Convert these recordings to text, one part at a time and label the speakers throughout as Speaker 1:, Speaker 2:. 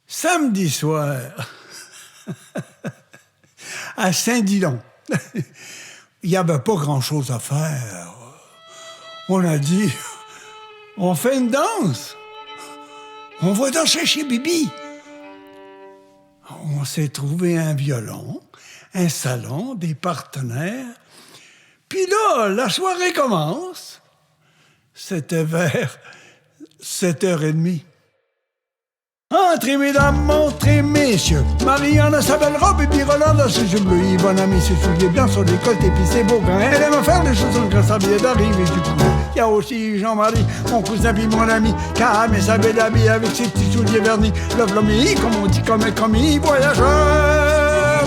Speaker 1: Samedi soir, à Saint-Dillon, il n'y avait pas grand-chose à faire. On a dit, on fait une danse. On va danser chez Bibi. On s'est trouvé un violon, un salon, des partenaires. Puis là, la soirée commence. C'était vers 7h30. Entrez, mesdames, entrez, messieurs. Marianne a sa belle robe et puis Roland a ses yeux bleus. Yvonne a mis ses souliers blancs sur les côtes et puis ses beaux grains. Elle aime faire des choses quand ça vient d'arriver du coup. Il y a aussi Jean-Marie, mon cousin puis mon ami, qui a mis sa belle habille avec ses petits souliers vernis. Le vlomi, comme on dit, comme un commis voyageur.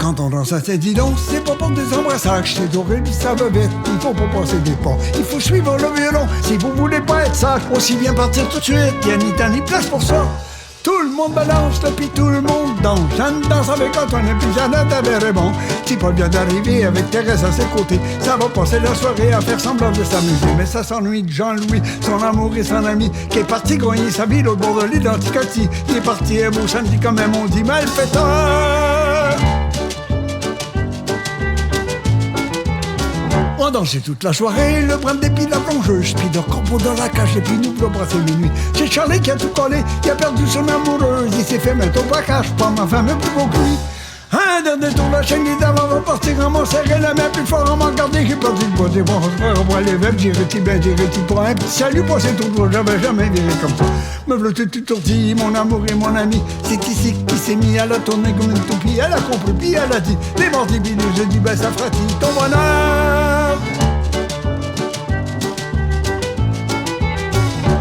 Speaker 1: Quand on danse à Saint-Dillon, c'est pas pour des embrassages, c'est doré du savevette, il faut pas passer des pas, il faut suivre le violon, si vous voulez pas être sage, aussi bien partir tout de suite, y'a ni temps ni place pour ça. Tout le monde balance, puis tout le monde danse. Jeanne danse avec Antoine et puis Jeannette avait Raymond. Si Paul vient d'arriver avec Thérèse à ses côtés, ça va passer la soirée à faire semblant de s'amuser. Mais ça s'ennuie de Jean-Louis, son amour et son ami, qui est parti gagner sa vie au bord de l'île d'Anticosti. Il est parti un beau samedi quand même, on dit malfaiteur. On dansait toute la soirée, le brin d'épi de la plongeuse, puis de corbeau dans la cage, et puis nous le brasser minuit. C'est Charlie qui a tout collé, qui a perdu son amoureuse, il s'est fait mettre au braquage, pas ma femme plus beau que lui. Un dernier tour, la chaîne est avant, on va partir à m'en serrer la main plus fort, à m'en garder, j'ai perdu le bois des bras, on va les vêpres, dirait-il bien, dirait-il pour un petit salut, pas c'est tout droit, j'avais jamais viré comme ça. Me voilà tout tortillé, mon amour et mon ami, c'est ici qui s'est mis à la tourner comme une toupie, elle a compris, puis elle a dit, les mordis bilous, j'ai dit, ben ça fera-t-il ton bonheur.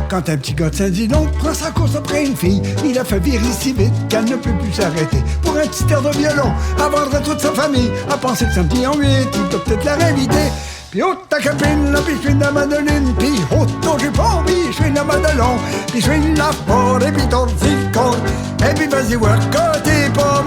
Speaker 1: Quand un petit gars de Saint-Dillon prend sa course après une fille, il a fait virer si vite qu'elle ne peut plus s'arrêter. Pour un petit air de violon, à vendre à toute sa famille, à penser que samedi en 8, il doit peut-être la réinviter. Puis oh ta copine, là, puis je suis de la Madeline, puis oh non j'ai pas envie, je suis de la Madelon, puis je suis de la porte, et puis ton le corps, et puis vas-y voir côté pas.